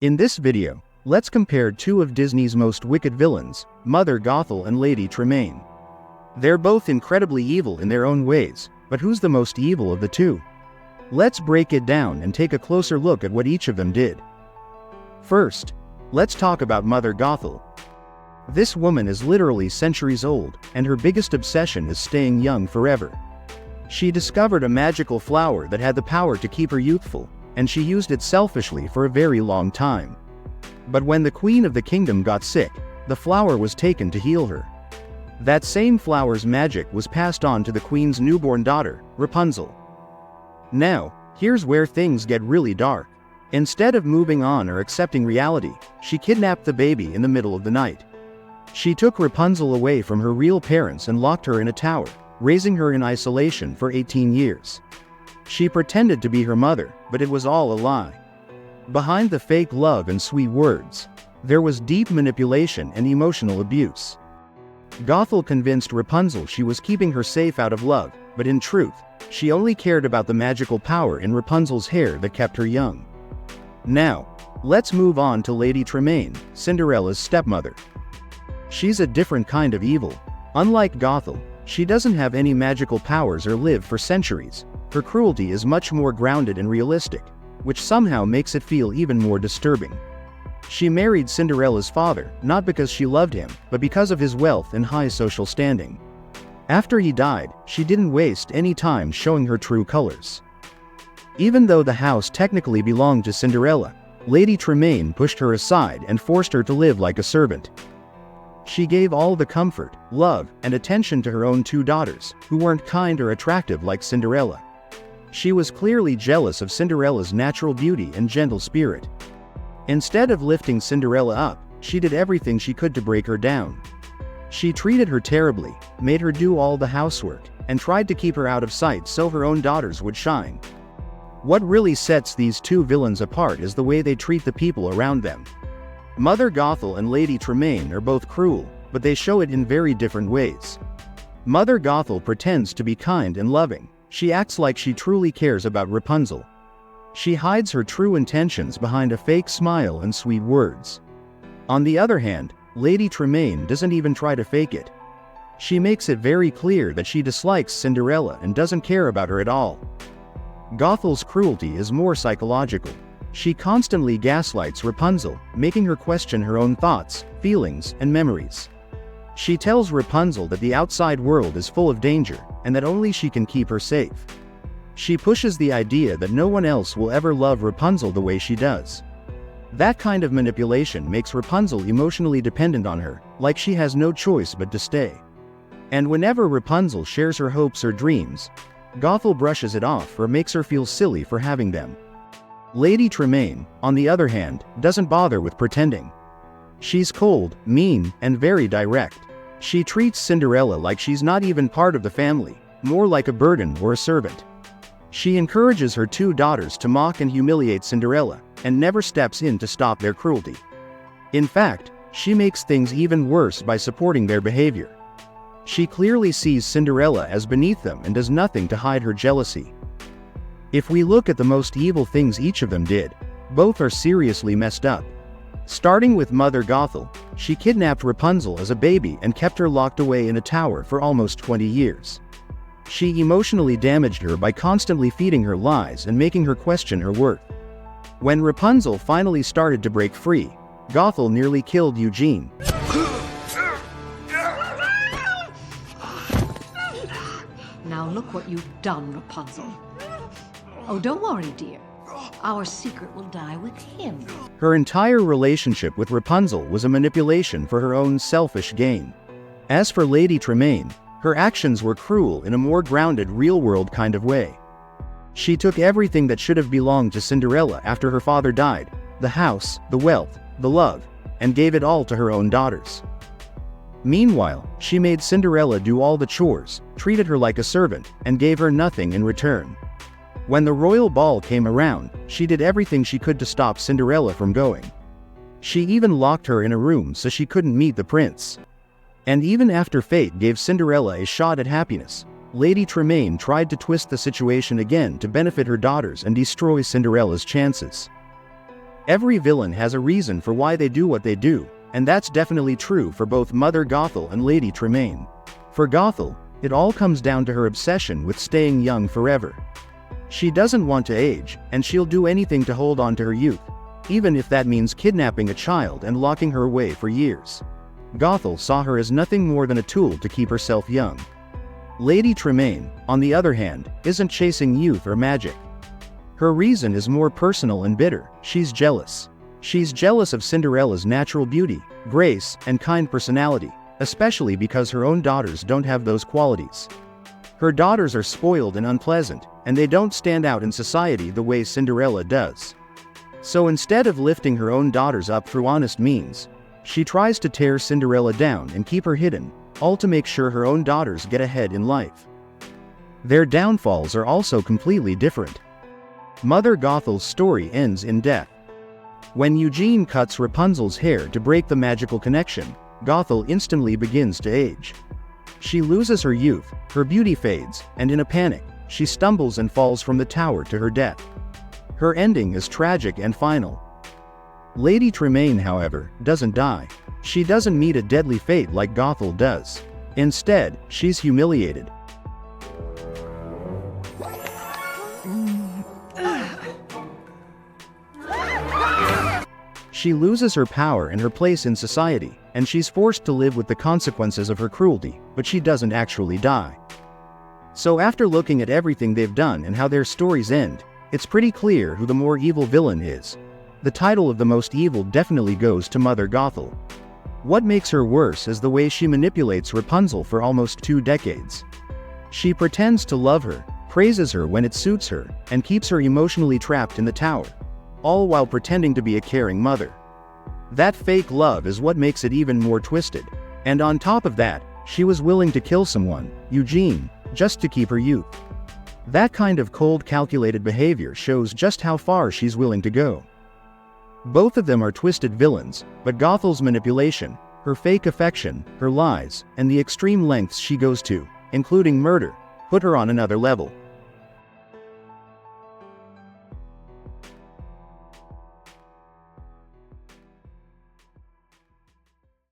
In this video, let's compare two of Disney's most wicked villains, Mother Gothel and Lady Tremaine. They're both incredibly evil in their own ways, but who's the most evil of the two? Let's break it down and take a closer look at what each of them did. First, let's talk about Mother Gothel. This woman is literally centuries old, and her biggest obsession is staying young forever. She discovered a magical flower that had the power to keep her youthful, and she used it selfishly for a very long time. But when the queen of the kingdom got sick, the flower was taken to heal her. That same flower's magic was passed on to the queen's newborn daughter, Rapunzel. Now, here's where things get really dark. Instead of moving on or accepting reality, she kidnapped the baby in the middle of the night. She took Rapunzel away from her real parents and locked her in a tower, raising her in isolation for 18 years. She pretended to be her mother, but it was all a lie. Behind the fake love and sweet words, there was deep manipulation and emotional abuse. Gothel convinced Rapunzel she was keeping her safe out of love, but in truth, she only cared about the magical power in Rapunzel's hair that kept her young. Now, let's move on to Lady Tremaine, Cinderella's stepmother. She's a different kind of evil. Unlike Gothel, she doesn't have any magical powers or live for centuries. Her cruelty is much more grounded and realistic, which somehow makes it feel even more disturbing. She married Cinderella's father, not because she loved him, but because of his wealth and high social standing. After he died, she didn't waste any time showing her true colors. Even though the house technically belonged to Cinderella, Lady Tremaine pushed her aside and forced her to live like a servant. She gave all the comfort, love, and attention to her own two daughters, who weren't kind or attractive like Cinderella. She was clearly jealous of Cinderella's natural beauty and gentle spirit. Instead of lifting Cinderella up, she did everything she could to break her down. She treated her terribly, made her do all the housework, and tried to keep her out of sight so her own daughters would shine. What really sets these two villains apart is the way they treat the people around them. Mother Gothel and Lady Tremaine are both cruel, but they show it in very different ways. Mother Gothel pretends to be kind and loving. She acts like she truly cares about Rapunzel. She hides her true intentions behind a fake smile and sweet words. On the other hand, Lady Tremaine doesn't even try to fake it. She makes it very clear that she dislikes Cinderella and doesn't care about her at all. Gothel's cruelty is more psychological. She constantly gaslights Rapunzel, making her question her own thoughts, feelings, and memories. She tells Rapunzel that the outside world is full of danger, and that only she can keep her safe. She pushes the idea that no one else will ever love Rapunzel the way she does. That kind of manipulation makes Rapunzel emotionally dependent on her, like she has no choice but to stay. And whenever Rapunzel shares her hopes or dreams, Gothel brushes it off or makes her feel silly for having them. Lady Tremaine, on the other hand, doesn't bother with pretending. She's cold, mean, and very direct. She treats Cinderella like she's not even part of the family, more like a burden or a servant. She encourages her two daughters to mock and humiliate Cinderella, and never steps in to stop their cruelty. In fact, she makes things even worse by supporting their behavior. She clearly sees Cinderella as beneath them and does nothing to hide her jealousy. If we look at the most evil things each of them did, both are seriously messed up. Starting with Mother Gothel, she kidnapped Rapunzel as a baby and kept her locked away in a tower for almost 20 years. She emotionally damaged her by constantly feeding her lies and making her question her worth. When Rapunzel finally started to break free, Gothel nearly killed Eugene. Now look what you've done, Rapunzel. Oh, don't worry, dear. Our secret will die with him. Her entire relationship with Rapunzel was a manipulation for her own selfish gain. As for Lady Tremaine, her actions were cruel in a more grounded, real-world kind of way. She took everything that should have belonged to Cinderella after her father died, the house, the wealth, the love, and gave it all to her own daughters. Meanwhile, she made Cinderella do all the chores, treated her like a servant, and gave her nothing in return. When the royal ball came around, she did everything she could to stop Cinderella from going. She even locked her in a room so she couldn't meet the prince. And even after fate gave Cinderella a shot at happiness, Lady Tremaine tried to twist the situation again to benefit her daughters and destroy Cinderella's chances. Every villain has a reason for why they do what they do, and that's definitely true for both Mother Gothel and Lady Tremaine. For Gothel, it all comes down to her obsession with staying young forever. She doesn't want to age, and she'll do anything to hold on to her youth, even if that means kidnapping a child and locking her away for years. Gothel saw her as nothing more than a tool to keep herself young. Lady Tremaine, on the other hand, isn't chasing youth or magic. Her reason is more personal and bitter. She's jealous. She's jealous of Cinderella's natural beauty, grace, and kind personality, especially because her own daughters don't have those qualities. Her daughters are spoiled and unpleasant, and they don't stand out in society the way Cinderella does. So instead of lifting her own daughters up through honest means, she tries to tear Cinderella down and keep her hidden, all to make sure her own daughters get ahead in life. Their downfalls are also completely different. Mother Gothel's story ends in death. When Eugene cuts Rapunzel's hair to break the magical connection, Gothel instantly begins to age. She loses her youth, her beauty fades, and in a panic, she stumbles and falls from the tower to her death. Her ending is tragic and final. Lady Tremaine, however, doesn't die. She doesn't meet a deadly fate like Gothel does. Instead, she's humiliated. She loses her power and her place in society, and she's forced to live with the consequences of her cruelty, but she doesn't actually die. So after looking at everything they've done and how their stories end, it's pretty clear who the more evil villain is. The title of the most evil definitely goes to Mother Gothel. What makes her worse is the way she manipulates Rapunzel for almost 2 decades. She pretends to love her, praises her when it suits her, and keeps her emotionally trapped in the tower, all while pretending to be a caring mother. That fake love is what makes it even more twisted. And on top of that, she was willing to kill someone, Eugene, just to keep her youth. That kind of cold, calculated behavior shows just how far she's willing to go. Both of them are twisted villains, but Gothel's manipulation, her fake affection, her lies, and the extreme lengths she goes to, including murder, put her on another level.